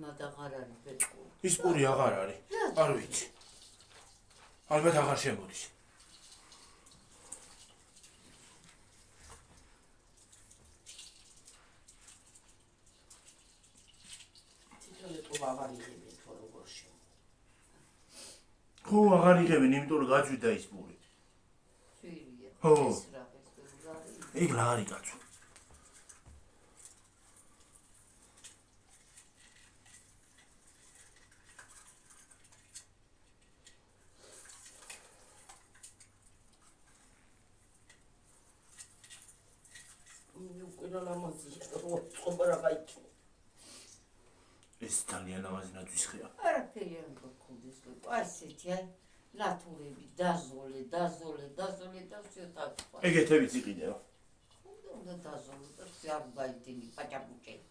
მად აღარ არის ბეჭდური. ის პური აღარ არის. არ ვიცი. ალბათ აღარ შემოდის. ხო, აღარ იღებენ, იმიტომ რომ გაძვიდა ის პური. ძვირია. ხო. ეს რაღაც არის. ეგ რა არის კაცო? ეს ძალიან ლამაზი ნაძვის ხეა. არაფერი არ გქონდეს, ასეთი აი ნატურები დაზოლე და ვსიოთაკვა. ეგეთებიც იყიდება. უნდა დაზოლო და არ გაიდინი პაჭაპუჭები.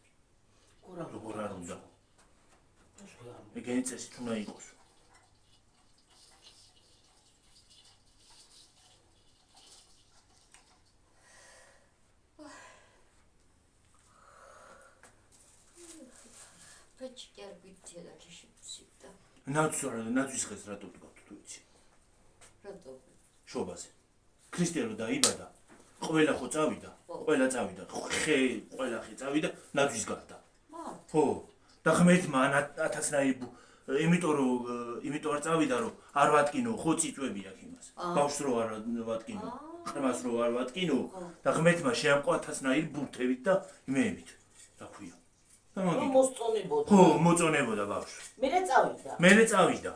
როგორ არ უნდა? ეგენი წესით უნდა იყოს. ნაძვის ხეს რატო ვდგავთ თუ იცი? რატო? შობაზე. ქრისტიანო დაიბადა. ყველა ხო წავიდა. ყველა წავიდა. ხე ყველა ხე წავიდა ნაძვის გარდა. ხო. და ღმერთმა 1000-ნაირ იმიტომ არ წავიდა რომ არ ვატკინო ხო წიწვები აქვს იმას. ბავშვს რო არ ვატკინო, ყრმას რო არ ვატკინო და ღმერთმა შეამყო 1000-ნაირ ბურთებით და იმეებით. რა ქვია? მოსწონებოდა. ხო, მოწონებოდა ბავშვი. მერე წავიდა.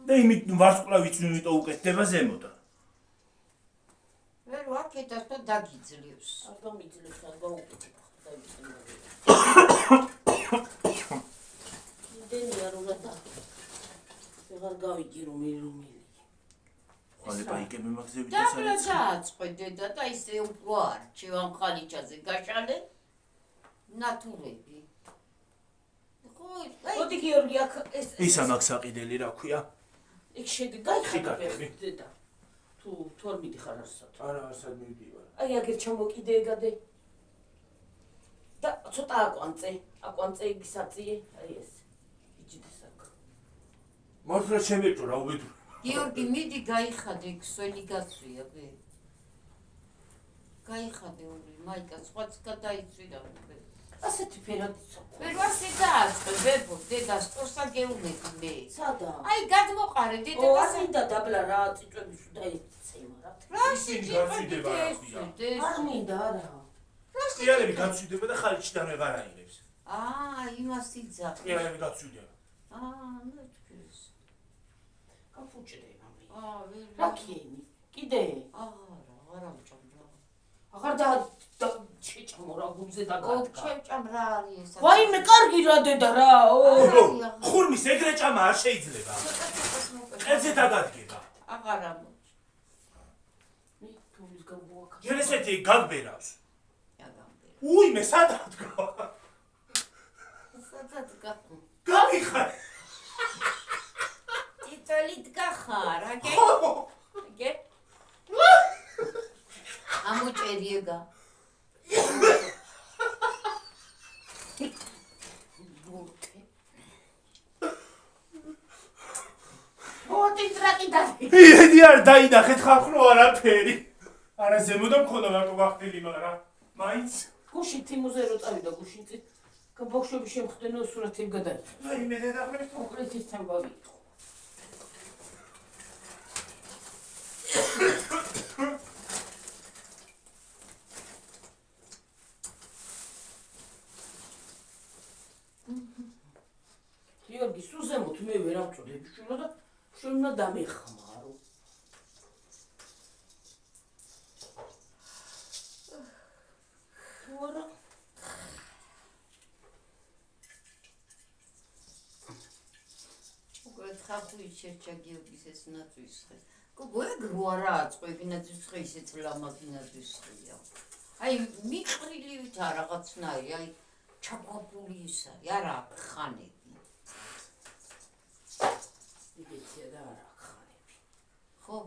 და იმით ვარსკვლავიც იმიტომ უკეთდება ზემოდან. ვერ ვაკეთებ და დაგიძლევს. არ გამიძლევს, არ გაუკეთებ. დენია რა და აღარ გავიგი რომ ხვალე პაიკები მაგზევით და საერთოდ დედა და ისე უფრო არჩევ ამ ხალიჩაზე გაშალე ნატურები. მოდი გიორგი აქ ის ამაკ საყიდელი რა ქვია? იქ შედგაიხადები დედა. თუ თორ მიდიხარ არსად. არა, არსად მივდივარ. აი აგერ ჩამოკიდე ეგადე. და ცოტა აკვანწე იგისაწიე, აი ეს. იჭდეს აქ. მართლა შემეჭო რა უბედური. გიორგი, მიდი გაიხადე, ქსველი გაცვია, ბე. გაიხადე ორი, მაიკა, სხვაც გადაიცვი და ასეთი ფერადი ცოტა. ვერ ვასე დააწყე, ბებო, დედა სწორსა გეუნები მე. სადა? აი, გადმოყარე, დედა. არმინდა დაბლა რა წიწვების დაიწემა რა. რა ისინი გაცვიდება რა ქვია. არ მინდა არა. წიალები გაცვიდება და ხალიჩიდან ვეღარ აიღებს. იმას იძახ. წიალები გაცვიდება. ნუ თქვის. გაფუჭდე მამი. ვერ. რა ქენი? კიდე? აღარ ამჭამრა. აღარ და შეჭამო რა გულზე დაგადგა. შეჭამ რა არის ეს? ვაიმე, კარგი რა დედა რა. ხურმის ეგრე ჭამა არ შეიძლება. ყელზე დაგადგება. აღარ ამოჭ. თუმის გამოვაკა. ჯერესეთი გაგბერავს. უიმე სადაც გა. სადაც გა. გამიხარ. ტიტოლით გახარ, აგე? აგე? ამოჭერიება. იედი არ დაინახეთ ხახრო არაფერი. არა ზემოდან მქონდა მარტო გახდილი, მაგრამ მაინც გუშინ თიმუზე რო წავიდა გუშინწი ბავშვები შემხდენო სურათები გადაიღე. ვაიმე დედა ღმერთო. უყრეთ ის თამბავი იყო. გიორგი, სულ ზემოთ მე ვერ ავწოდებ შულა და შენ უნდა დამეხმარო. ვარა ხახუი შეჭა გიორგის ეს ნაძვის ხე. გოგო ეგ რო არა აწყო ეგ ნაძვის ხე ისეთ ლამაზი ნაძვის ხეა. აი მიყრილივით რაღაცნაირი, აი ჩაკვაპული ის არის, არა ხანები. იგეცია და არა ხანები. ხო?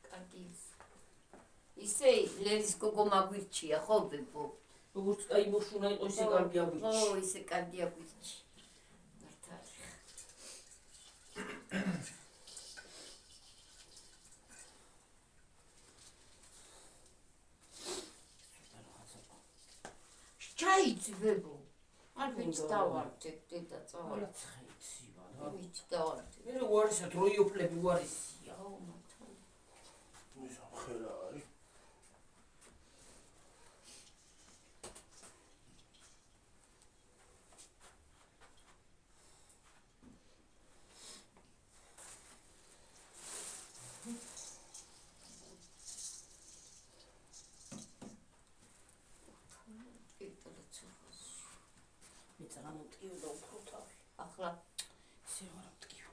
კარგი. ისე ლერის გოგო მაგვირჩია, ხო ბებო? როგორც კაი მოშუნა იყო ისე კარგი აგვიჩი. ო, ისე კარგი აგვიჩი. მართალი. ჩაიძვებო. არ ვიცი დავარდე დედა წავალ. ცხეცივა რა. ვიცი დავარდე. მე უარესად როიოფლები უარესია. აუ მართალი. მისა ხერა არის. მეცაღან მტკიო და უფრო თავი. ახლა ისე ვარ მტკიო.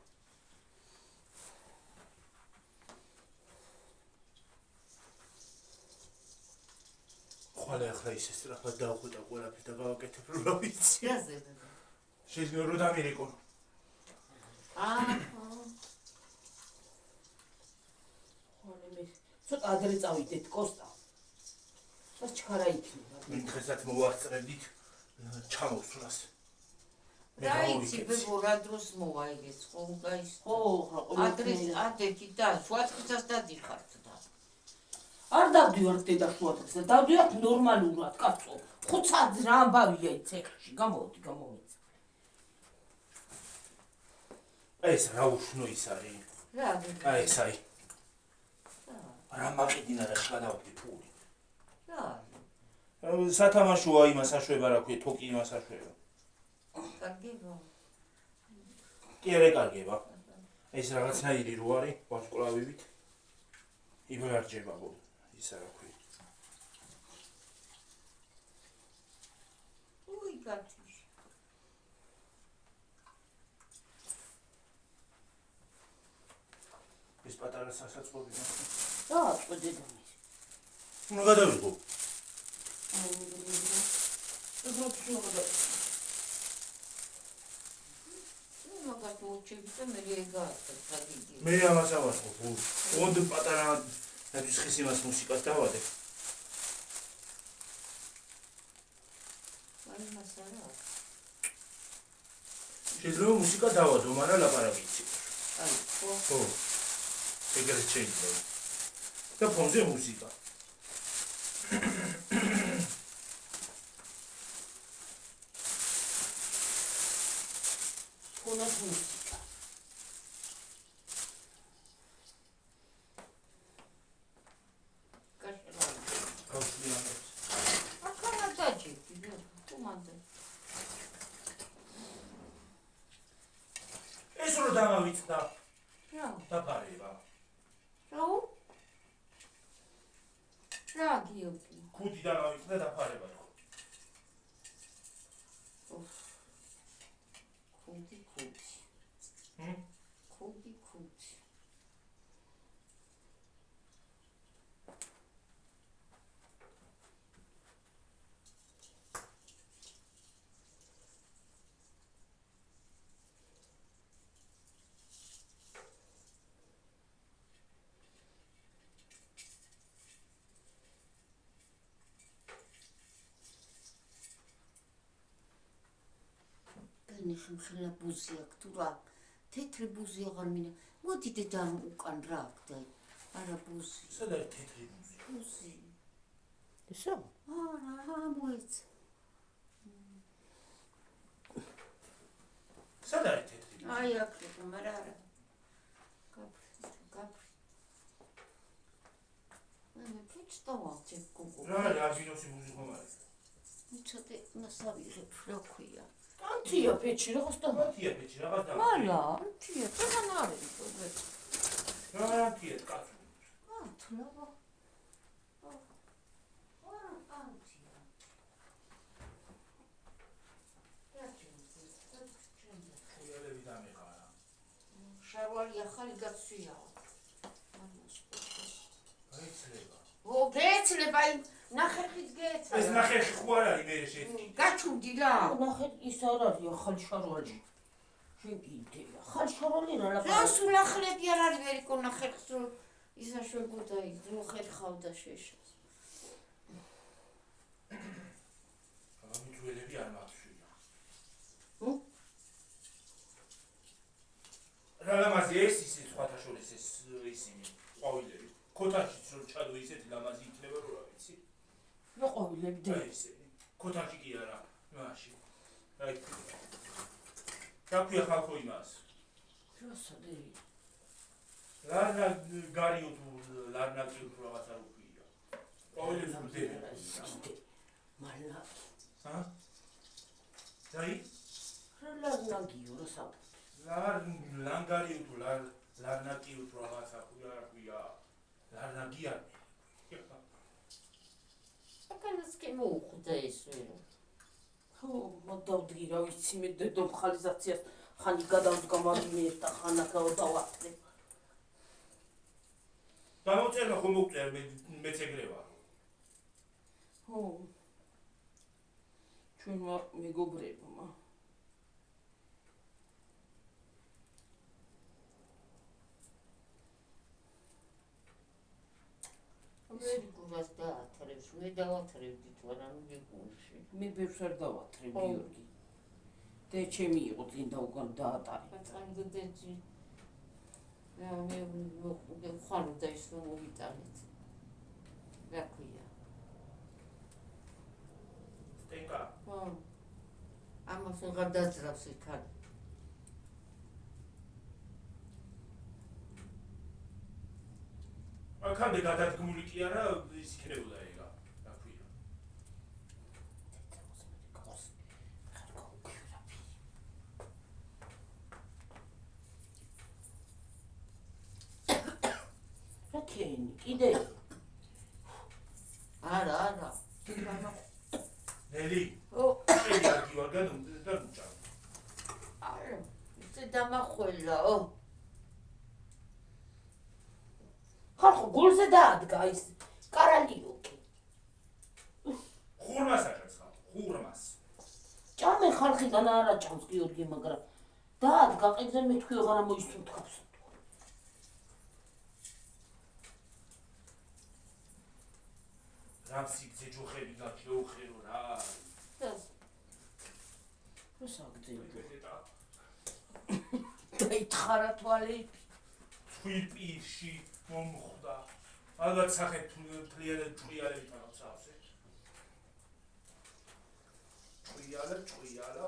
ხვალე ახლა ისე სწრაფად დავხვდა ყველაფერს და გავაკეთებ რა ვიცი. გაზება. შეიძლება რომ დამირეკო. ხოლმე მე ცოტა ადრე წავიდეთ კოსტა. და ჩქარა იქნება. მე დღესაც მოვარწრებდით ჩამოსვლას. რაიცი ბებო რა დროს მოვა ეგეც ხო გაის. ხო, ადრეს ადეთი და შუაწელს დადიხართ და. არ დავდივართ დედა შუადღეს და დავდივართ ნორმალურად, კაცო. 5 საათი რა ამბავია ცექში, გამოვდი. ეს რა უშნო ის არის? რა აი ეს აი. რა მაკიდინა რა შედავდი ფული. რა სათამაშოა იმას აშვება რა ქვია, თოკი იმას აშვება. კარგია. კი არა კარგია. ეს რაღაცნაირი რო არის, ვარსკვლავებით. იბარჯება ბო, ისა რა ქვია. უი კაცი. ეს პატარა სასაწყობი მასე. რა წვედება მის. უნდა გადავიღო. მაგათ მოჩები და მე ეგაათა თაგიგი. მე ამას ავასხო, ბო. ოღონდ პატარა ნაძვის ხის იმას მუსიკას დავადე. აი მასარა. შეიძლება მუსიკა დავადო, მაგრამ ლაპარაკი იცი. აი, ხო. ეგრეთ შეიძლება. და ფონზე მუსიკა. ხონას მუსიკა. კაშლა. გავშლიანებს. ახლა დაჭი, თუმანდა. ეს რო დამავიწყდა. რა? დაფარება. რა? რა გიოგი? ხუთი დამავიწყდა დაფარება თქო. ხუთი. ხუთი. ხმხილა ბუზი აქვს თუ რა თეთრი ბუზი აღარ მინდა მოდი დედა უკან რა აქვს და არა ბუზი სად არის თეთრი ბუზი? ბუზი ისო? არა მოიცა სად არის თეთრი ბუზი? აი აქ იყო მაგრამ არა გაფრი მე ფუჭტავავ გოგო რა არის ალბინოსი ბუზი ხომ არის? ცოტა მასავირებ რა ქვია ანთია პეჩი რა ხოსტა ანთია პეჩი რაღაც და მარა ანთია თან არის პრობლემა რა ანთია კაცო თლობა არა ანთია ხიალები დამეყარა შარვალი ახალი გაცვია გაიცლება გეცლება იმ ნახერხის გეცლება ეს ნახერხი ხო არ არის მე შეჭი გაჩუმდი რა ნახე ის არ არის ახალი შარვალი შენ კიდე ახალი შარვალი რა რა ლაპარაკი სულ ახლები არ არის ვერიკო ნახერხს რო ისაშვებოდა ის რო ხერხავდა შეშას ისეთი ლამაზი იქნება რა ვიცი. რა ყვავილებდი. აი ისე ქოთანში კი არა, მაშინ. აი გაქვია ხალხო იმას. რასადი? ლარნა გარიო თუ ლარნა კი თუ რაღაცა უქვია. ყვავილებს ვდები. მალა. ჰა? დაი? რა ლარნაგიო რა სამ? ლანგარიო თუ ლარნაკიო თუ რაღაცა უქვია. ლარნაგიანი. აკანასკი მოუხვდა ეს ვერო. ხო, მოდავდი რა ვიცი მე დედოფალიზაციას ხანი გადავდგა მაგინე და ხანაკაო დავატლე. გამოწერა ხომ მოგწერ მეც ეგრე ვარ. ხო. ჩვენმა მეგობრებმა მე გულას დაათრევს, მე დავათრევდი თუ არა მიგულში. მე ბევრს არ დავათრე გიორგი. და ჩემი იყო წინდა უკან დაატარე. ბატონო დეჯი. მე ხარ და ის მოვიტანეთ. რა ქვია? სტენკა. ხო. ამას აღარ დაძრავს იქან. აქამდე გადადგმული კი არა, ის იქნებოდა ეგა. რა ქვია? რა ქენი, კიდე? არა. ნელი. ო, ეგ არ გივარ გადამჭა. არა. ეს დამახველაო. ხალხო გულზე დაადგა ის კარალიოკი. ხურმას აჭერს ხალხო, ხურმას. ჭამე ხალხიდან არა ჭამს გიორგი, მაგრამ დაადგა ყებზე მე თქვი აღარ მოისურთქავს. რამსიგძე ჯოხები გაჩეუხერო რა. რა საგძინო? და დაითხარა თვალები. თვირპირში მომხვდა. ალბათ სახე თლიალები თანაცავზე. ჭუიალა.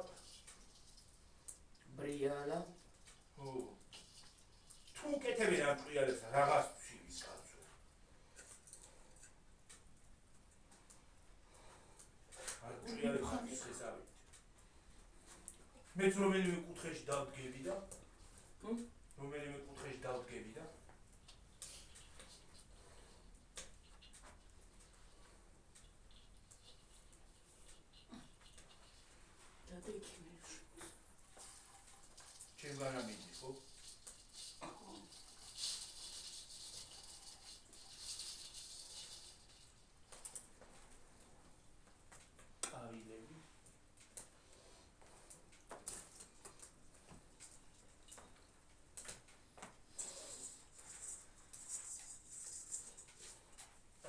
ბრიალა. ო. თუ კეთებენ ამ ჭუიალებს რაღაც ფშივის კაცო. არ ჭუიალებს ის ესავით. მეც რომელიმე კუთხეში დავდგები და ჩემგანა მიდი, ხო? ყავილები.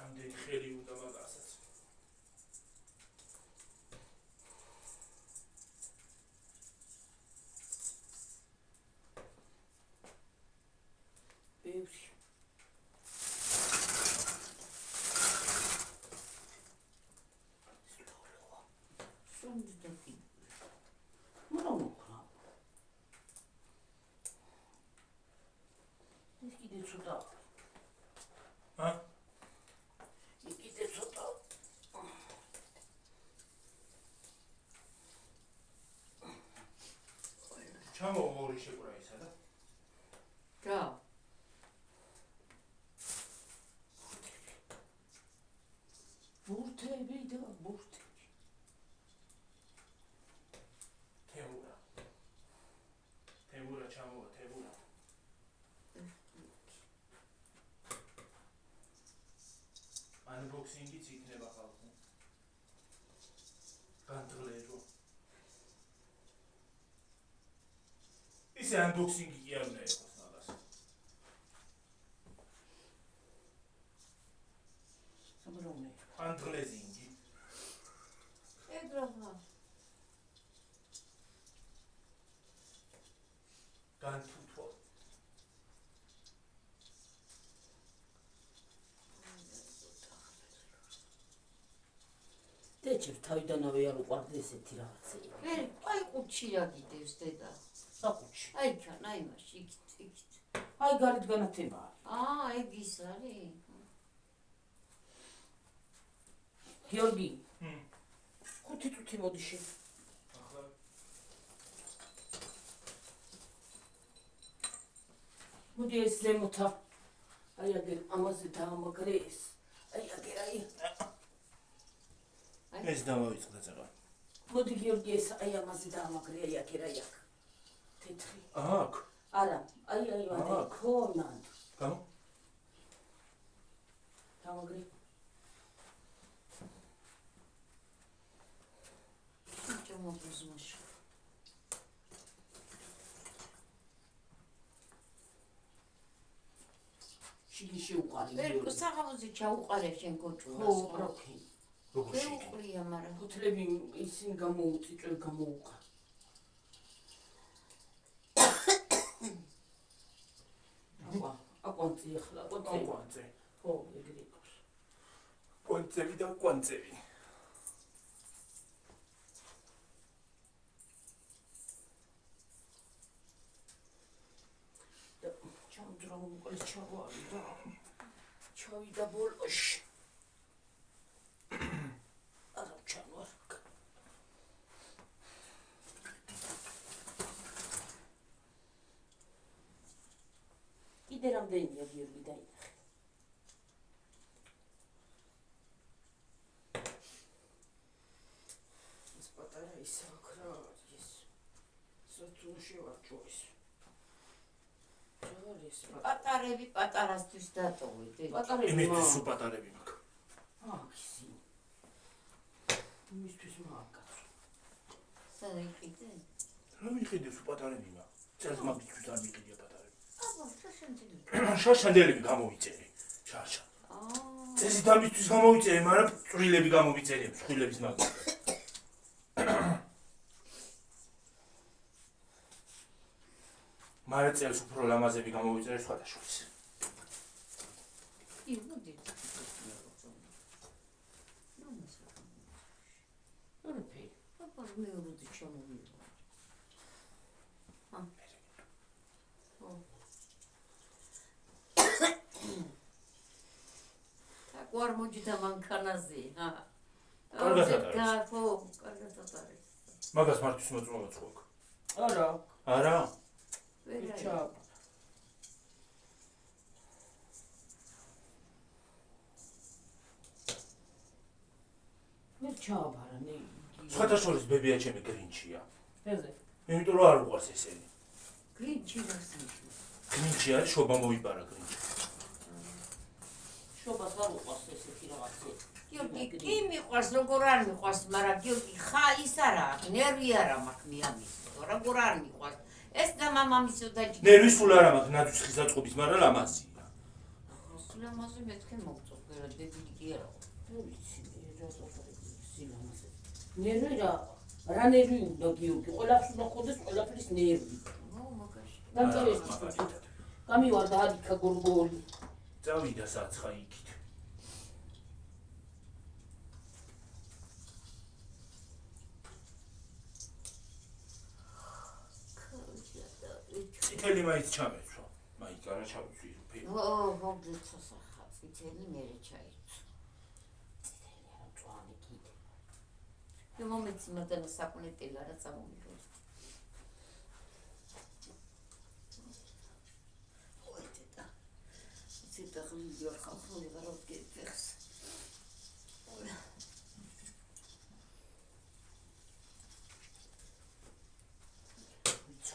ამდენ ხელი უნდა მაგასაც. ბევრი. სუნდდაკი. რა მოხდა? ის კიდე ცოტა. ჰა? ის კიდე ცოტა. ჩამო ორი შეკვრა ისა და რა? ბურთები და ბურთები. თემურა ჩამოვა, თემურა. Unboxing-იც იქნება ხალხო. განთრლეჯო. ისე unboxing-ი კი არ უნდა იყოს მაგას. საბრუნე. Unboxing-ი. ეგრავა. განთუთვა. დეჩებს თავიდანავე არ უყვარდა ესეთი რაღაცა. აი ყუთშია გიდევს დედა. საყუთში. აი ჩან, აი მაშ, იქით. აი გარეთ განათება. ეგ ის არის. გიორგი. ხუთი წუთი მოდიში. მოდი ეს ზემოთა. აი აგერ ამაზე დაამაგრე ეს. აი აგერ აი. ეს დავიწყდა წავა. მოდი გიორგი ეს აი ამაზე დაამაგრე აი აგერ აი აქ. თეთრი. აქ. არა, აი ვანდა ქონად. გამო? დაამაგრე. ჩამოგზმაშ. შიგნში უყარი. ვერკო საღამოზე ჩაუყარე შენ გოჭულას. ხო, პროფი. როგორ მე შეიქმნა? უყრია, მაგრამ ფოთლები ისინი გამოუწიწვე გამოუყა. აკვანცი ახლა, კვანძე. ხო, ეგრე იყოს. კვანძები და კვანძები. ჩამძრა უმყლის ჩავარი და ჩავიდა ბოლოში. არა ჩანვარ. კიდე რამდენია გიორგი დაინახე. ეს პატარა ისე აქ რა არის. საწუნში ვარჩო ის. პატარები პატარასთვის დატოვე დედა. პატარები იმისთვის უპატარები მაქვს. აქსი. იმისთვის მაგაც. საერთოდ რა მიყიდეს უპატარები მაქვს? წელს მაგისთვის არ მიყიდია პატარები. შაშანძილი. შაშანდელები გამოვიწერე. შაშა. წესი დამისთვის გამოვიწერე, მაგრამ წვრილები გამოვიწერე, ხვილების მაგას. მაგრამ წელს უფრო ლამაზები გამოვიწერე სხვადასხვის. მოდი. რაფი. აბა მე როდი ჩამოვიდა. გვარ მოჯდა მანქანაზე, კარგად ატარებს. ხო, კარგად ატარებს. მაგას მართვის მოწმობაც ხო აქვს? არა. არა? ვერა. მე ჩააბარა ნე. სხვადასხვის ბებია ჩემი გრინჩია. ეზე. იმიტომ რომ არ უყვარს ესენი. გრინჩი რასი? გრინჩი არის შობა მოიპარა გრინჩი. შობას არ უყვარს ესეთი რაღაცა. გიორგი, კი მიყვარს, როგორ არ მიყვარს, მაგრამ გიორგი, ხა ის არა, ნერვი არა მაქვს მიამისო, როგორ არ მიყვარს. ეს და მამამისო და ჯი. ნერვი სულ არ მაქვს ნაძვის ხიზაწყობის, მაგრამ ლამაზია. სულ ამაზე მეთქე მოგწოს, ვერა დებილი კი არა. ნუ ვიცი, რა ზოგადად სილამაზე. ნერვი რა ნერვი უნდა გიორგი, ყველაფერს უნდა ხოდეს ყველაფრის ნერვი. ნუ მაგაში. დამწერეს გამივარდა ადიქა გორგოლი. წავიდა საცხა იქით. წითელი მაინც ჩამეცვა. მაინც არა ჩავიცვი რუფი. მოგდეცოს ახლა წითელი მერე ჩაიცვა. წითელი არა მწვანე კიდე. მე მომეცი მოდენა საკუნეტელი არა წამომიღო. ციტა ხლი არ ხალხული ვარ გეთეხს.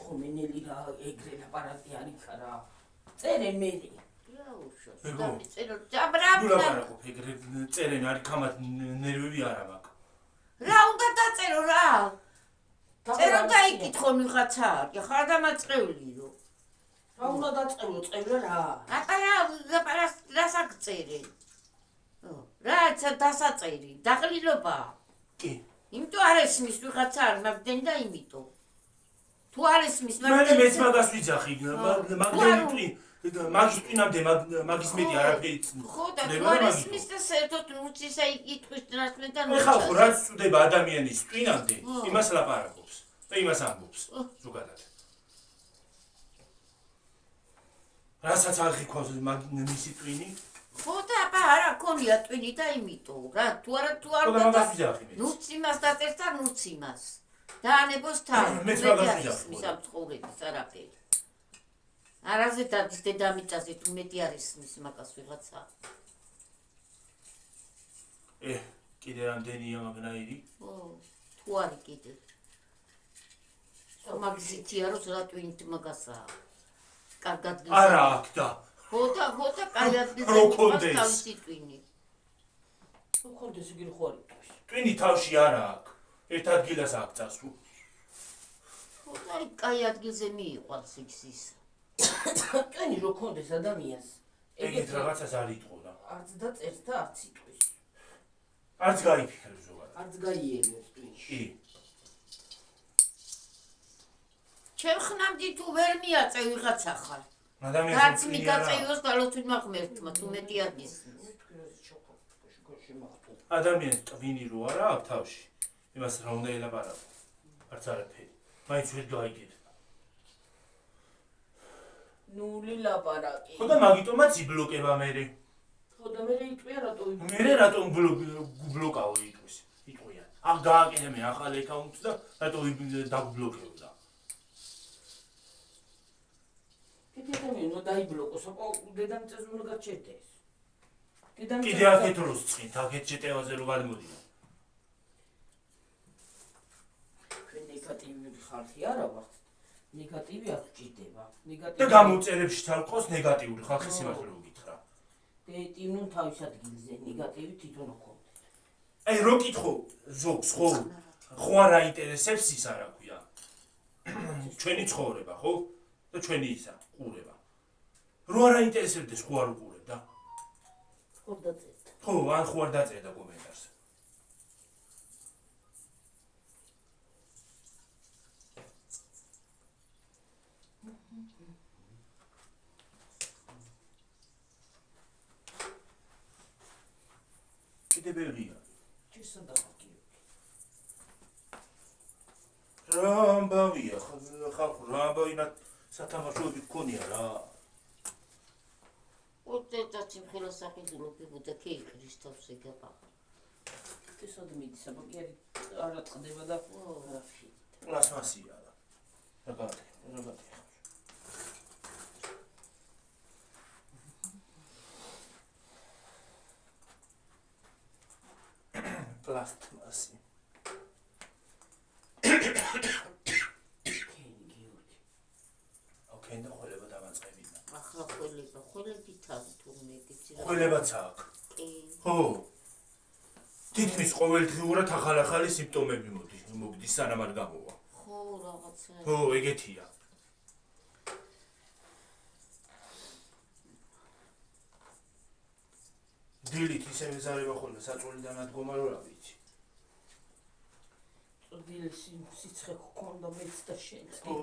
ხომენელი რა ეგრე აპარატი არის ხარა. წერე მე. რა უშავს? ეგო. დაწერო ნუ დაბრაბნა. ლაპარაკობ ეგრე წერენ არის ხამად ნერვები არა მაქვს. რა უნდა დაწერო რა? წერო და იკითხო ვიღაცა. ხარ დამაწყევლიო. რა უნდა დაწერო წევრა რა? ატარა რას აგწერე? რაცა დასაწერი, დაღლილობა. კი. იმიტომ არ ესმის ვიღაცა არ მაგდენ და იმიტომ. თუ არ ესმის მე მეც მაგას ვიძახი, მაგრამ მაგის ტვინამდე მაგის მეტი არაფერი ხო და თუ არ ისმის და საერთოდ ნუცის აი იტყვის ტრანსმენტთან ეხლა ხო რაც წვდება ადამიანის ტვინამდე იმას ლაპარაკობს და იმას ამბობს ზოგადად რასაც აღიქვავს მისი ტვინი ხო და აბა არა ქონია ტვინი და იმიტომ რა თუ არ ნუც იმას დაწერს და ნუც იმას დაანებოს თან მეც მაგას ვიძახი მის ამწყურების არაფერი არაზე დადის დედამიწაზე თუ მეტი არის მის მაგას ვიღაცა კიდე რამდენია მაგნაირი თუ არის კიდე მაგისიცია რომ რა ტვინით მაგასაა კარგად არა აქ და ხო და კაი ადგილზე თავისი ტვინი ხონდეს იგი ხო არის ტვინი თავში არა აქ ერთ ადგილას აქ წასულ ხო და კაი ადგილზე მიიყვანს იქის ტვინი რო ხონდეს ადამიანს ეგეთ რაღაცას არ იტყო და არც დაწერს და არც იტყვის არც გაიფიქრებს ზოგადად არც გაიელებს ტვინში ჩემ ხნამდე თუ ვერ მიაწე ვიღაცა ხარ ადამიანს რაც მიგაწევოს გალოთვით მაღმერთმა თუ მეტი არის ადამიანს ტვინი რო არა აქ თავში იმას რა უნდა ელაპარაკო არც არაფერი მაინც ვერ გაიგეთ ნული ლაპარაკი ხო და მაგიტომაც იბლოკება მერე ხო და მე იტყვია რატო მერე რატომ ბლოკაო იტყვის იტყვიან აქ გააკეთე მე ახალ აკაუნტს და რატო დაგბლოკებდა კეთებინო დაიბლოკოს აბა დედამიწაზე უნდა გაჩერდეს კიდე აქეთ როს წინთ აქეთ შეტევაზე რო გადმოდიან ჩვენ ნეგატივი ხალხი არა ვართ ნეგატივი არ გჭირდება და გამოწერებში თალყოს ნეგატიური ხალხი სიმართლე უგითხრა დეტიმნուն თავის ადგილზე ნეგატივი თვითონ ხონდეს აი რო კითხო ზოგს ხო არ აინტერესებს ის არა ქვია ჩვენი ცხოვრება ხო და ჩვენი ისა ყურება რო არ აინტერესებდეს ხო არ უყურებდა ხო დაწერდა ხო ან ხო არ დაწერდა კომენტარს კიდე ბევრია ჩესა დახკი რა ამბავია ხალხო რა ამბავინა სათამაშოები გქონია რა ოდესაც იმხელა სახიდულობებო და ქეიქრის თავს ეგაბა ესად მიდის აბა კი არ აწყდება და რაფი პლასმასია რა გათი პლასტმასი ოკეი და ხოლება დამაწყებინა ახლა ხოლები თან თურმე გიცი ხველებაც აქ ხო თითქმის ყოველდღიურად ახალ-ახალი სიმპტომები მოგდის სანამ არ გამოვა ხო რაღაცა ხო ეგეთია დილით ისე მეზარება ხოლმე საწოლიდან ადგომა რო რა ვიცი დილის სიცხე გქონდა მეც და შენც ხო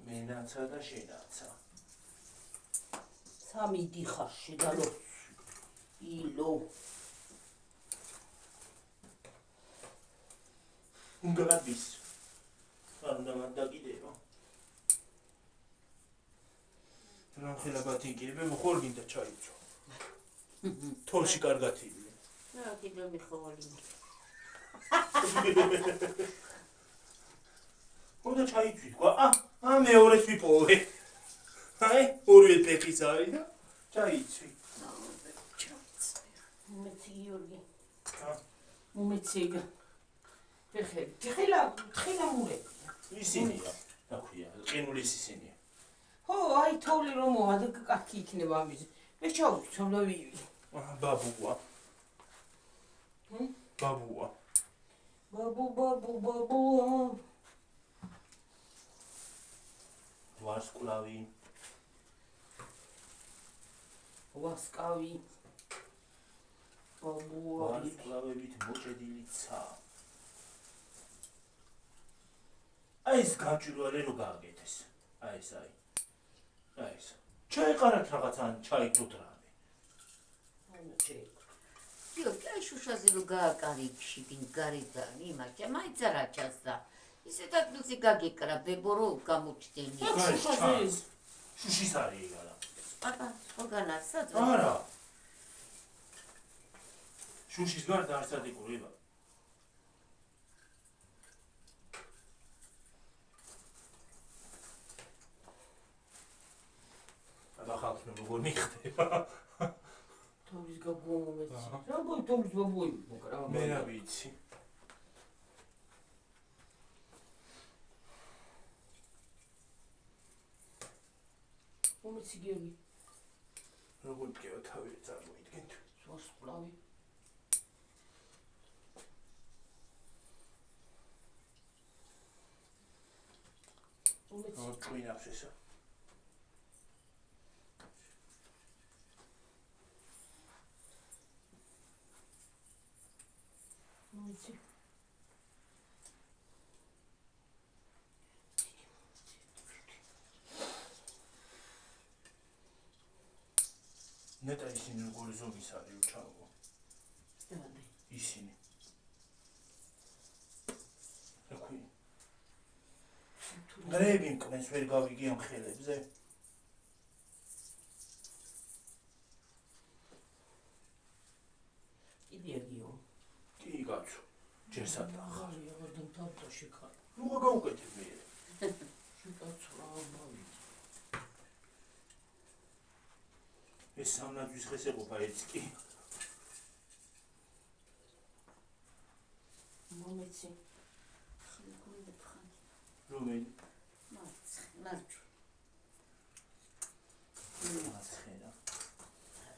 მენაცა და შენაცა სამი დიხარ შედალო ილო უნდა გადის არ უნდა მაგდაკიდეო რა ხელა ბათინკირებ ხორ გინდა ჩაიწო თოლში კარგათია რა კიდე მიხოვალი უნდა ჩაიწვი თქვა მეორეს ვიპოვე აი ორივე პექის არის და ჩაიწვი უმეცი გიორგი უმეციგა თხილა მურებია ისინია აქვია ყინულის ისინია ხო აი თოვლი რომ მოვა და კაკი იქნება ამის მე ჩავუცო და ვივი ბაბუა ბაბუა ვარსკვლავი, ვასკავი, ბაბუარი, ვარსკვლავებით მოჭედილი ცა. აი ეს გაჭირველი რო გააკეთეს. აი ეს. აი ეს. ჩაიყარათ რაღაცა ან ჩაიგდოთ რამე. იო, კაი შუშაზე რო გააკარიფში გინ გარიდან იმაჭა, მაინც არ აჩასდა. ისეთ ადგილზე გაგეკრა ბებორო გამოჩდენი. შუშის არის ეგარა. აბა, სხვაგან არ საძო. არა. შუშის გარდა არ სადიკურება. აბა ხალხს როგორ მიხდება? თოლის გაგომეცი. როგორ თოლის ბაბუი მოკრა? მე რა ვიცი. მომეცი გიორგი. როგორ მткеვა თავი წარმოიდგენთ. ვარსკვლავი. მომეცი. ჭვინავს ესა. მომეცი. ნეტა ისინი როგორი ზომის არის ჩავო. დადე. ისინი. აკუი. გრები მკმენს ვერ გავიგე ამ ხელებზე. იდეაგიო. კი გაცო. ჯერ სადახა. აღარ დამთავრდა შეკარ. როგორ გავუკეთებ მე? შეკაცრა მოვიდა. ეს სამნაძვის ხეს ეყოფა ეს კი. მომეცი. ხილგუნდა ხან. რომელი? მარჩ. მაცხერა.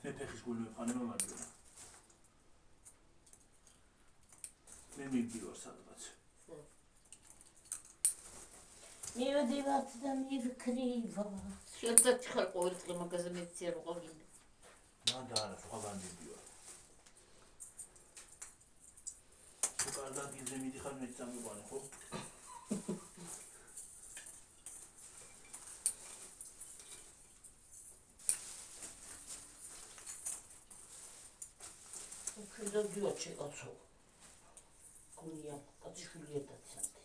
მე ფეხის გული მეყანება მარჯვენა. მე მივდივარ სადღაც. მივდივარ და მივკრივა. შევდათ ხარ ყოველ დღე მაგაზე მეცი არ ვყავინე. მანდა არა სხვაგან მივდივარ. თუ კარგად გიძე მიდიხარ მეც წამიყვანე ხო? და დიო ჩეკაცო. გონია, კაცი და ცანდეს.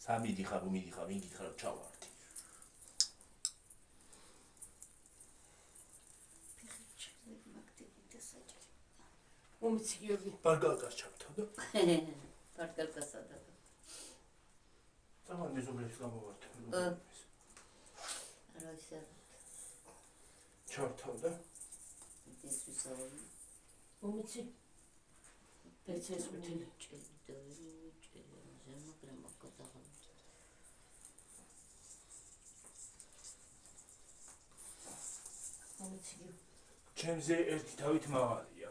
სამი დიხარ, უმიდიხარ, ვინ გითხრა ჩავარდი. მომეცი გიორგი. ბარგალკას ჩავთავდა. ბარგალკასა და. წამალ მეზობლებს გამოვართ. არა ისე. ჩავთავდა. ეს ვისაუბრე. მომეცი. პეცეს მეთილი. მომეცი. ჩემზე ერთი თავით მაღალია.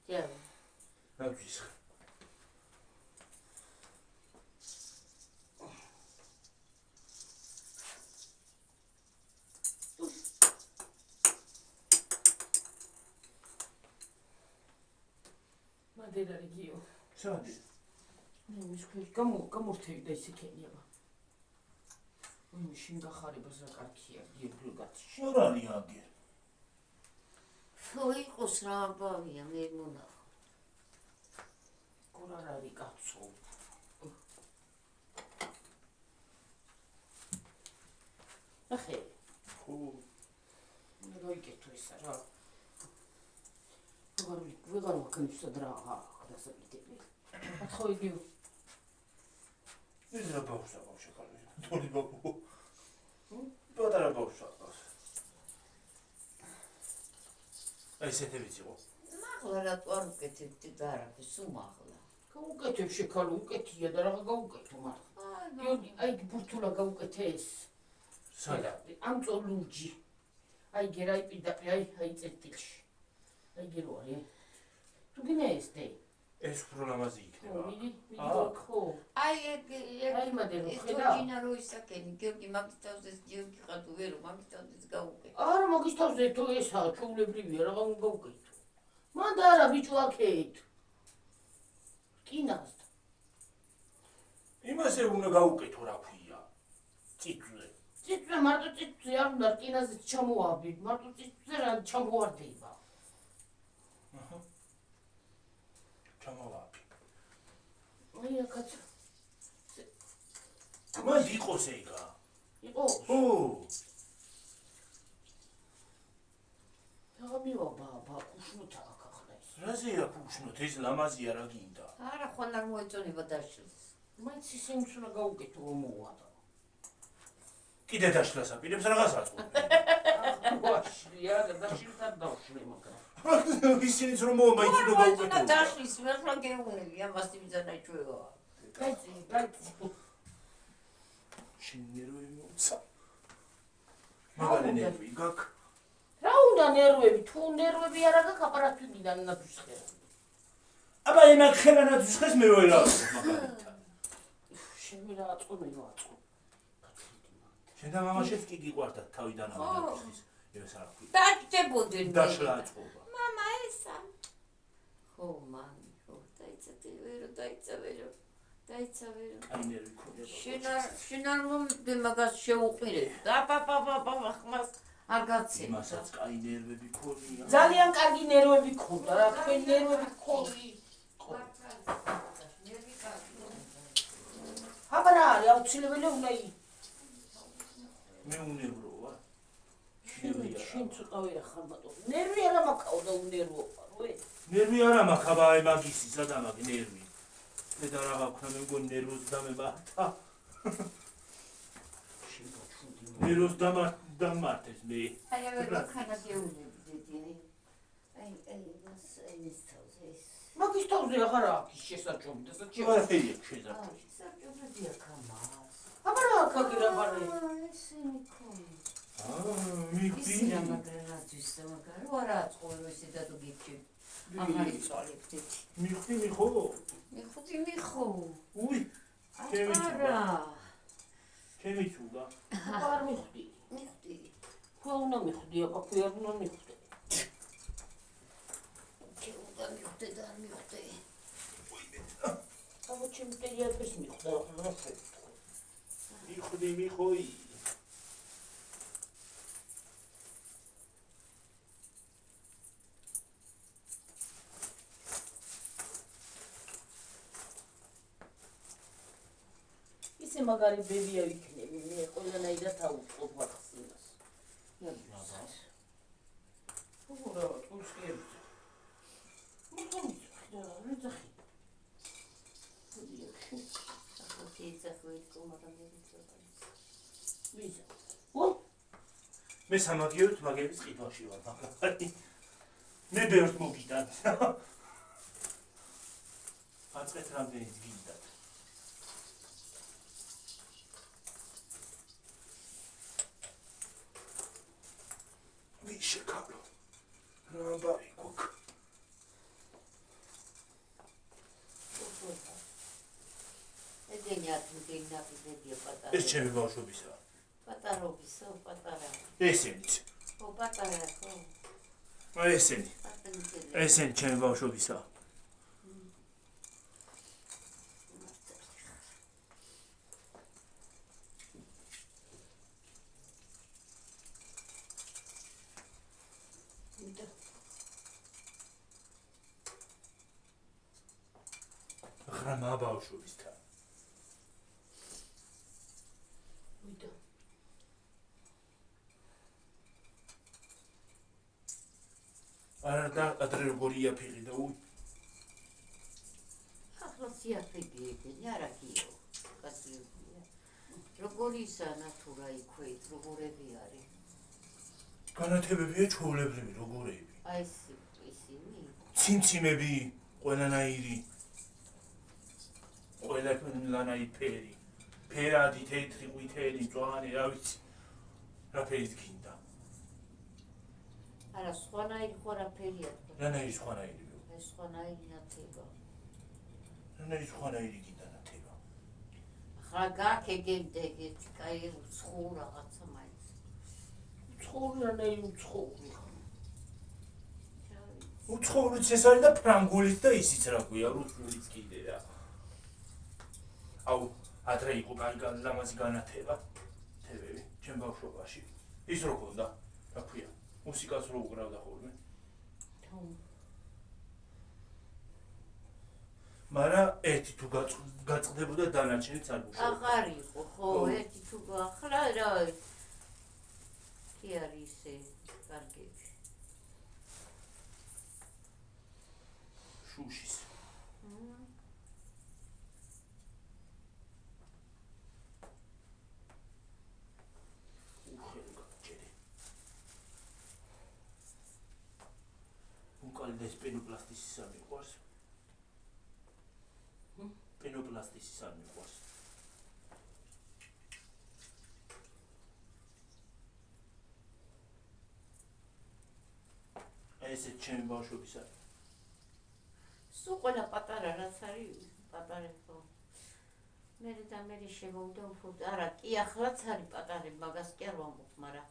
ჯერ. რა ვიცი. მადერა რეგიო. სადი. მე მის ქვეშ გამორთევი და ისე ქენიება. შინ გახარებას რა კარგია გიორგად. შორალი აგერ. ხო იყოს რა ამბავია მე მონახო. გორარ არის კაცო. ახე. ხო. მე გაიგეთო ისა რა. ვეღარ ვაქნებს რა დასაკეთები. ხო იგივე. ეს რა ბავშვია ხარ. თორი ბაბუ. პატარა ბავშვია. აი ესეთი ვიცი ხო? მაღლა რა თუ არ უკეთებდი და არაფერს უმაღლა. გაუკეთებ შექალო, უკეთია და რაღა გაუკეთო მართლა. გიორგი, აი ბურთულა გაუკეთე ეს. სადა? ამ წოლურჯი. აი გერაი პირდაპირ, აი წერტილში. აი გეროარი. თუ გინე ეს დე. ეს უფრო ლამაზი იქნება. მიდი ხო. აი აი მადერო ხედა. თოჯინა რო ისაკენი გიორგი მაგის თავზე გიორგი ხატუ ვერო მაგის თავზე გაუკეთე. არა მაგის თავზე თუ ესაა ჩაულებრივია რაღა უნდა გაუკეთო. მან და არა ბიჭო აქეთ. კინას. იმასე უნდა გაუკეთო რა ქვია. წიწვე. წიწვე მარტო წიწვე არ უნდა კინაზე ჩამოაბი, მარტო წიწვე რა ჩამოვარდება. აჰა. ჩამოვაბი. აი აქაც. მან იყოს ეგა. იყო. ო. რა მივაბა, უშნოთა აქ ახლა ეს. რაზეა უშნოთ ეს ლამაზია რა გინდა. არა ხან არ მოეწონება დაშლის. მაინც ისინი უნდა გაუკეთო რომ მოვადა. კიდე დაშლას აპირებს რაღაც აწყობ. ვაშია და დაშილთან დავშლე მაგრამ. ისინიც რომ მაინც უნდა გაუკეთო. დაშლის მერლა გეუნები ამას იმზანა ჩვევა. გაიცი. შინერვები მოცა. მაგარი ნერვი გაკ. რა უნდა ნერვები? თუ ნერვები არა გაქვს აპარატურიდან ნათუშხე. აბა ენა ხელანა დუშხეს მე ვერა მაგალითად. შენ რა აწყობია აწყო. შენ და მამაშიც კი გიყვარდა თავიდან ამას. ეს რა ქვია. დაჭდებოდნენ. დაშლა აწყობა. მამა ესა. ხო მამი, ხო დაიცა ვერო. აი ნერვი ქონდა. შენ არ მომდე მაგას შეუყირე. და პაპა ხმას არ გაცე. მასაც კაი ნერვები ქონია. ძალიან კარგი ნერვები ქონდა რა, თქვენ ნერვები ქონი. აბა რა არის აუცილებელი უნდა მე უნერვო ვარ. შენ ცოტა ვერა ხარ ბატონო. ნერვი არა მაქვს და უნერვო ვარ, ვე. ნერვი არა მაქვს, აბა აი მაგისი სადა მაქვს ნერვი. და რა გვქნა მე მგონი ნერვოს დამებართა. ნერვოს დამართეს მე. აი ხანა გეუნები დედი. აი ეს თავზე ეს. მაგის თავზე აღარა აქვს შესაჭორი და საჭირო. არა ეი შესაძლოა. საჭიროა კამას. აბა რა აქ აგირაბარე. ესენი ქონი. მიხდი. ის რა მაგრანაძის მაგარი არა აწყობო ესე და თუ გიჩი. აღარი წვალებდი. მიხდი ხო? მიხო. უი. არა. ჩემი თულა. არ მიხდი. ხო უნდა მიხდი, აბა ხო არ უნდა მიხდი. უნდა მიხდე და არ მიხდე. აბა ჩემი ტერიაკის მიხდა ახლა რა მიხდი მიხოი. ისე მაგარი ბებია ვიქნები, მე ყველანაირად აუწყობ ვახსინას. აბა. რა თქოსკიებს. მოხონი, რა ძახი. ახლა ძახვით კომაგამდე ვიზა. ო? მე სამაგიერთ მაგების ყიდვაში ვარ მაგარი. მე ბევრს მოგიტან. აწეთ რამდენიც გინდათ. შეკავლო. რა ბარი გქ. ეგენი ათმდენი ნაპიდებია პატარა. ეს ჩემი ბავშვობისაა. პატარობისო, პატარა. ესენიც. ხო, პატარა ხო. ესენი. ესენი ჩემი ბავშვობისაა. ხრამა ბავშვობისთან. ვიდა. არა და ადრე როგორია ფიღი და უი. ახლა სიაფედი ეგენი არა გიო. გასწრებულია. როგორი ისა ნატურა იქვე, როგორები არის. განათებებია ჩვეულებრივი როგორები. აი ისინი. ციმციმები ყველანაირი. ყველანაირი ფერი. ფერადი, თეთრი, ყვითელი, მწვანე, რა ვიცი. რა ფერიც გინდა. არა, სხვანაირი ხო რა ფერია. რანაირი სხვანაირი. ეს სხვანაირი ნათება. რანაირი სხვანაირი გინდა ნათება. ახლა გაქეგებდეთ, კაი უცხო რაღაცა მაინც. უცხოურანაირი უცხოური. უცხოურიც ეს არის და ფრანგულიც და ისიც რა ქვია, რუსულიც კიდე რა. აუ, ადრე იყო კაი ლამაზი განათება. თებები, ჩემ ბავშვობაში. ის რო ქონდა, რა ქვია, მუსიკას რო უკრავდა ხოლმე. მაგრამ ერთი თუ გაწყდებოდა დანარჩენიც არ მუშაობდა. აღარ იყო, ხო, ერთი თუ ახლა რა კი არის ესე კარგები. შუშის. უკალდეს პენოპლასტისის არ მიყვარს. პენოპლასტისის არ მიყვარს. ესე ჩემი ბავშვობის არის. სულ ყველა პატარა რაც არის, პატარა ხო. მე შემოვიდა უფრო, არა, კი ახლაც არის პატარა, მაგას კი არ ვამბობ, მაგრამ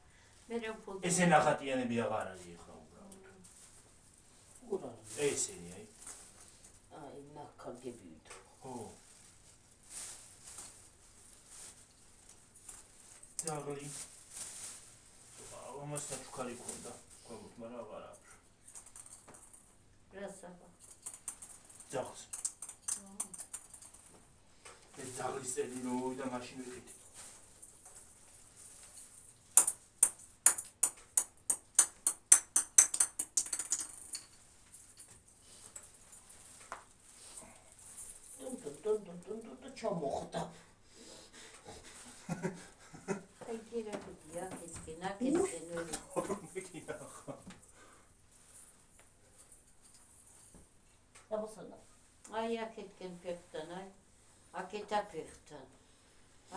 მე უფრო ესე ნახატიანები აღარ არის ახლა უბრალოდ. ურა, ესენი აი. აი, ნახაგებით. ხო. ძაღლი. ამასთან ჩუქარი ქონდა, გვაქვს, მაგრამ აღარ აქვს. რასაბა. ძაღლს. ეს ძაღლის წელი მოვიდა მაშინ ვიყიდ. ჩამოხდა. აი გირებია, კისკენა. აი აქეთკენ ფეხთან, აი აქეთ აფეხთან.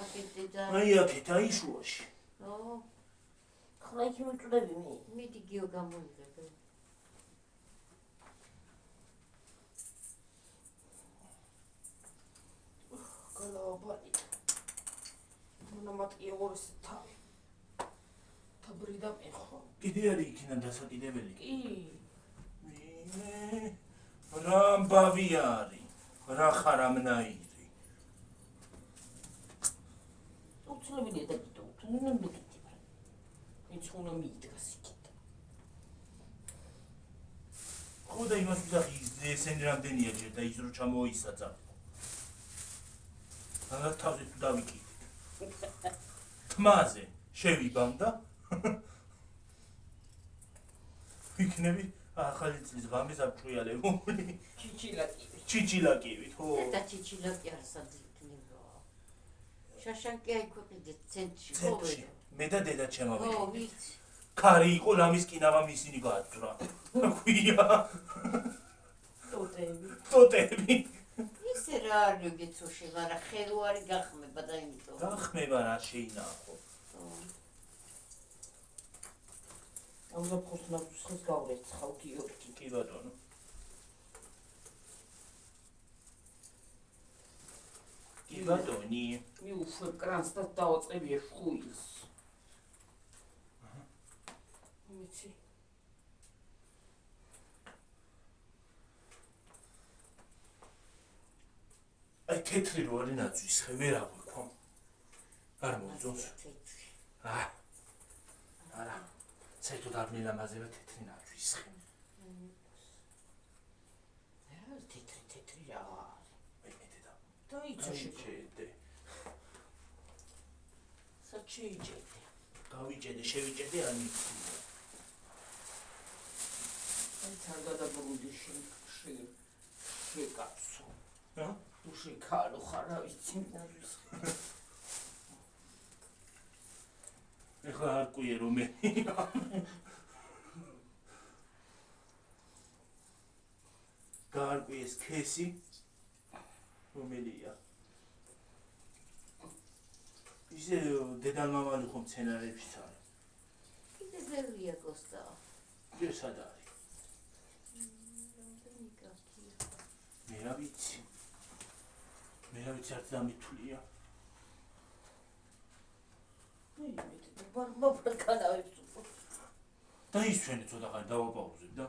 აქეთ და აი აქეთ აი შუაში. ო, ხლა იქ მიწვდები მე. მიდი გიო გამოიღებ. გალავაბანი. მონამატკი ორს თავი. თაბრიდა მეხო. კიდე არის იქიდან დასაკიდებელი? კი. რა ამბავი არის? რა ხარ ამნაირი? უცნობია და კიდე უცნობია მეკითხება. ვინც უნდა მიიდგას იქით. ხო და იმას ვიზახი ესენი რამდენია ჯერ და ის რო ჩამოისაცა. აღარ თავზე თუ დავიკიდეთ. თმაზე შევიბამ და ვიქნები ახალი წლის ღამეს აფჭუიალებო. ჩიჩილაკივით, ხო. და ჩიჩილაკი არსად იქნება. შაშანკი აი ქვეყნით ცენტრში ცენტრში. მე და დედა ჩემავიდით. ხო, ვიცი. ქარი იყო ლამის კინავამ ისინი გააძვრა. ქვია. ტოტები. ისე რა არ მიგეცოში, მაგრამ ხელო არის გახმება და იმიტომ. გახმება რა შეინახო. ამდა ფოსნაძის გავრეცხავ გიორგი. კი ბატონო. კი ბატონი. მიუშვებ კრანს და დავაწყები შხუილს. მიცი. აი თეთრი რო არის ნაძვის ხე ვერ აღვიქვა. არ მოგწონს. არა. საერთოდ არ მილამაზება თეთრი ნაძვის ხე. თეთრი რა. მე მეტედა. დაიჭეშე. საჩეიჭე. გავიჭედე, შევიჭედე არ მიქცია. აი თან გადაბრუნდი შეკაცო. რა? უში ქალო ხარ რა ვიცი ნაძვის. ეხლა არ ყვიე რომელი. გაარკვიეს ქესი რომელია? ისე დედალმამალი ხომ მცენარეებშიც არის. კიდე ბევრია კოსტა. ეს სად არის? მე რა ვიცი არც დამითვლია. დაისვენე ცოტა ხანი დავაპაუზებ და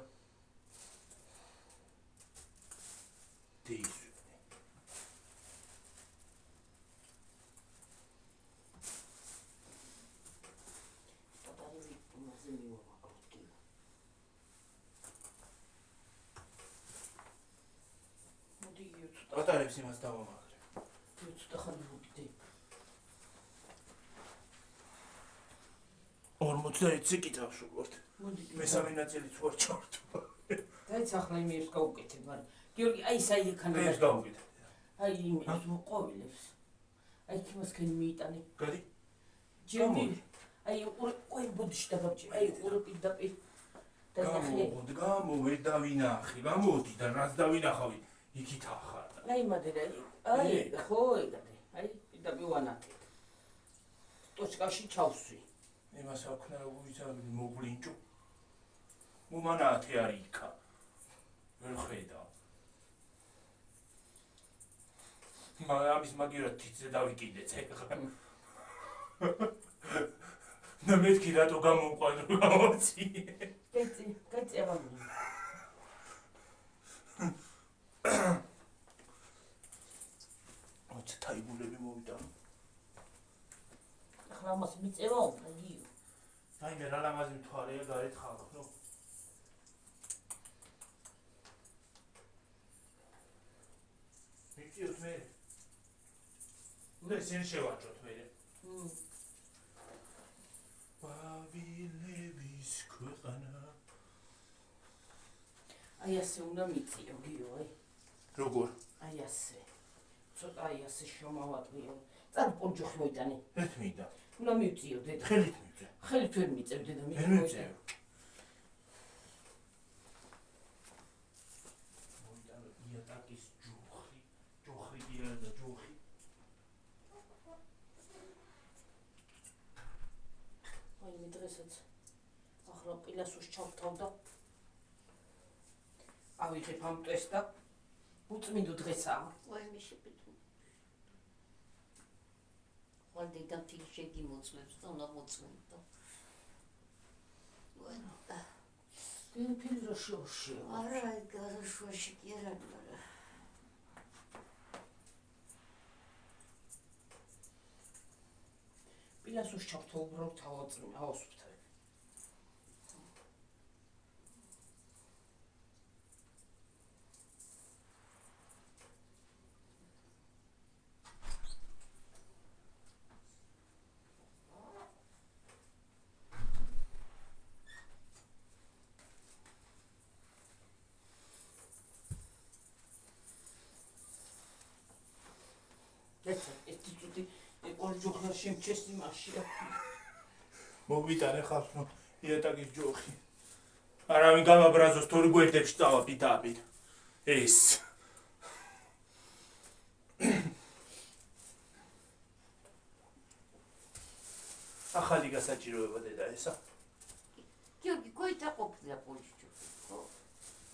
დაისვენე. პატარებს იმას დავამაგრე. ცოტა ხანი ვუგდე. 41 კითხავს უყურთ. მესამე ნაწილიც ვარ ჩავთვა. დაიც ახლა იმის გავუკეთებ, მაგრამ გიორგი, აი საი ექანა. ეს გავუკეთე. აი იმის მოყოვილებს. აი იმასკენ მიიტანე. გადი? ჯერდი. აი ყოი ბუდში დაგაბჭი. აი ყური პირდაპირ. გამოვედ დავინახე. გამოდი და რაც დავინახავი, იქით ახარ. აი მადერა. აი ხო ეგადე. აი პირდაპირ ვანათეთ. ტოჩკაში ჩავსვი. იმას აქვნა უიცავდი მოგვინჭო. მომანათე არის იქა. ვერ ხედავ. ამის მაგირად თითზე დავიკიდეც ეხლა. და მეთქი რატო გამომყვანო გამოცი. კეცი აღარ. ოც თაიგულები მოვიდა. ახლა მას მიწევა უნდა გიო. აი მე რა ლამაზი მთვარეა გარეთ ხალხო. მიწიოთ მე. უნდა სენ შევაჭოთ მე. ვალების ქვეყანა. აი ასე უნდა მიწიო გიო, აი. როგორ? აი ასე. ცოტა აი ასე შევმოვატყიო. წად პონჯოხი მოიტანე. ერთ მინდა. უნდა მივწიო დედა. ხელით მივწე. ხელით ვერ მიწევ დედა, მივწე. მოიტანე იატაკის ჯუხი. ჯუხი გია და ჯუხი. აი მე დღესაც ახლა პილასურს ჩავთავ და ავიღებ ამ ტესტს და უწმინდო დღესაა. ვაი მე შეპიტუ. ხვალ დედა თილი შეგიმოწმებს და უნდა მოწმენდო. ვაი. ფილმ როშოში. არა, გარშოში კი არა. პილასურს ჩავთავ უბრალოდ ავასუფთავ. ეს თვითი ორჯოხა შემჩესნი მაშია. მოვიტანე ხალხო იატაკის ჯოხი. არავინ გამაბრაზოს თორი გვერდებში წავა პიტაპით. ეს. ახალი გასაჭიროება დედა ესა. გიორგი, გოითა ყოფილა პოლიჩო. ხო.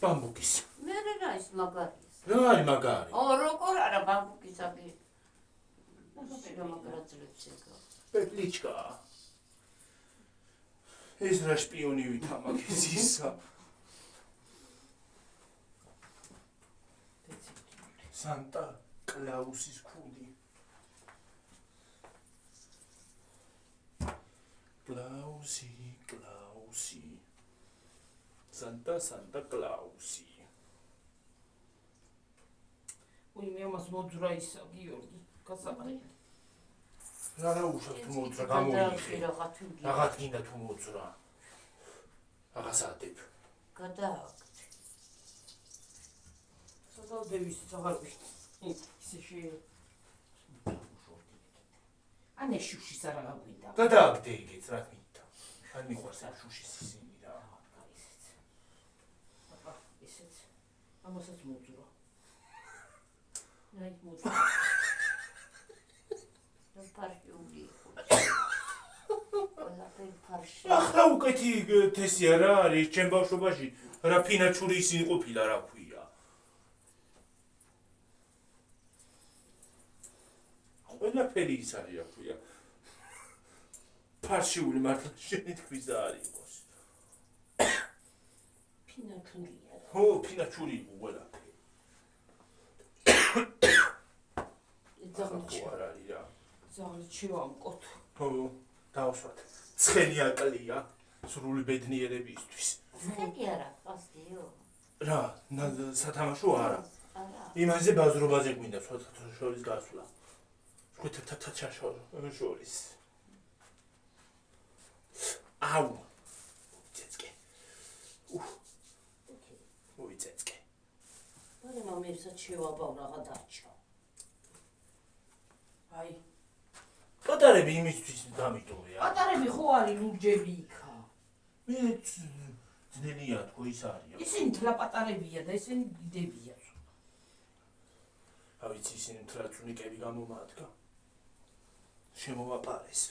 ბამბუკის. მე რა ის მაგარი. რა არის მაგარი? როგორ არა ბამბუკის აბი. რა მაგარაძლებს ეგა. პეპლიჩკა. ეს რა შპიონი ვითამაკეს ისა. სანტა კლაუსის ქუდი. კლაუსი. სანტა კლაუსი. უი მე ამას მოძრა ისა გიორგი. გასაყრე. რა უშავ თუ მოძრა გამოიხე. რაღაც გინდა თუ მოძრა. აღასადებ. გადააკეთე. სოდავდევის აღარ ვიცი. ისე შე. ანე შუშის არა გაგვიდა. გადააგდე იგიც რა მინდა. ან მიყვარს ამ შუშის ისინი რა. ისეც. ამასაც მოძრა. აი მოძრა. და პარკული იყო ახლა უკეთი თესია რა არის ჩემ ბავშვობაში რა ფინაჩური ისინი ყოფილა რა ქვია ყველაფერი ის არის რა ქვია ფარშიული მართლა შენი თქვის და არის იყოს ფინაჩურია ხო ფინაჩური იყო ყველაფერი ზაღლი არ არის რა ჩივამკოთ ხო დავსვათ ცხენი აკლია სრული ბედნიერებისთვის ხეთი არა ყასდიო რა სათამაშო არა იმაზე ბაზრობაზე გვინდა სხვათა შორის გასვლა სხვათა შორის აუ ცეცკე ой ცეცკე მაგრამ ამესაც შევაბავ რაღა დარჩა აი პატარები იმისთვის დამიტოვე პატარები ხო არის ლურჯები იქა მე ძნელია თქო ის არის ისინი თლა პატარებია და ისინი დიდებია რა ვიცი ისინი თლა წუნიკები გამომადგა შემოვაპარეს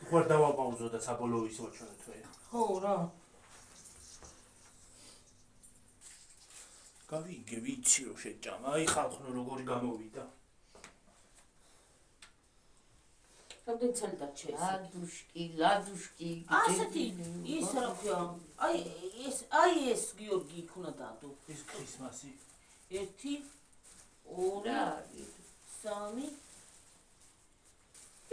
ხوار დავაპაუზო და საბოლოო ის ვაჩვენოთ მე ხო რა გავიგე ვიცი რომ შეჭამა აი ხალხნო როგორი გამოვიდა რამდენი წელი დარჩა ლადუშკი ასეთი ის რა ქვია აი ეს გიორგი იქ უნდა დადო ეს ქრისმასი 1 2 3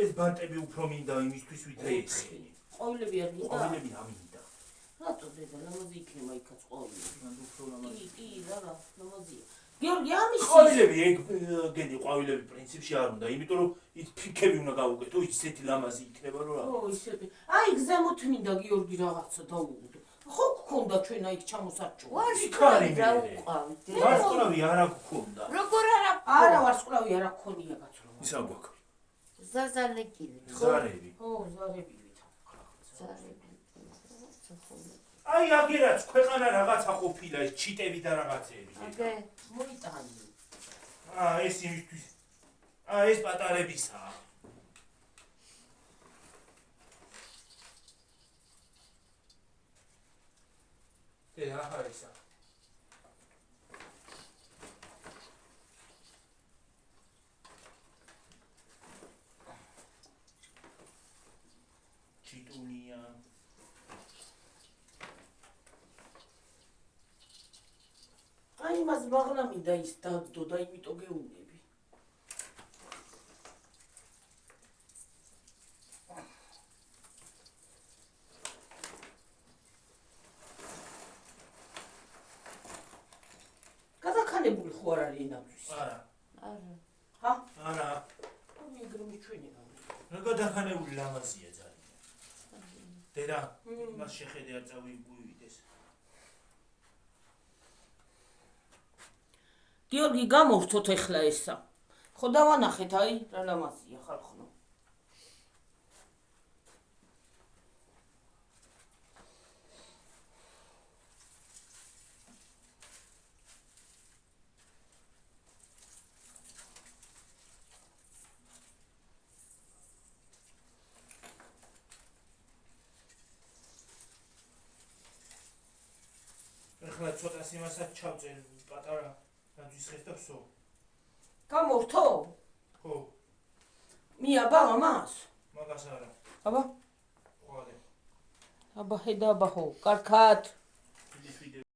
ეს ბანტები უფრო მინდა იმისთვის ვიდრე ესენი ყვავილები არ მინდა ყვავილები რა მინდა რატო დედა ლამაზი იქნება იქაც ყვავილი მან უფრო ლამაზი კი რა ლამაზია გიორგი ამის ყვავილები ეგ გენი ყვავილები პრინციპში არ უნდა იმიტომ რომ ის ფიქები უნდა გავუკეთო ისეთი ლამაზი იქნება რომ რა ო ისეთი აი გზემოთ მინდა გიორგი რაღაცა დაუღუდო ხო გქონდა ჩვენ აი ჩამოსარჩო ვარსკვლავი რა უყავით ვარსკვლავი არა გქონდა როგორ არა ვარსკვლავი არა გქონია კაცო ისა გვაქვს ზაზალეკილი ზარები ხო ზარები ვითა ზარები აი აგერაც ქვეყანა რაღაცა ყოფილა ეს ჩიტები და რაღაცეები აგე მოიტანი ეს იმისთვის ეს პატარებისაა ახლა ისა ჩიტუნია აი მას ბაღლა მინდა ის დადო და იმიტომ გეუნები გადაქანებული ხო არ არის ნაბრძვის არა ჰა არა მიგრო მიჩვენე რა გადახანებული ლამაზია ძალიან დედა მას შეხედე არ წავივიდეს გიორგი გამოვთოთ ეხლა ესა ხო დავანახეთ აი რა ლამაზია ხალხო ახლა ცოტას იმასაც ჩავწერ პატარა ნაძვის ხეს და ვსო გამოვთო ხო მიაბა ამას მაგას არა აბა ყოლე აბა ხედა აბა ხო კარგად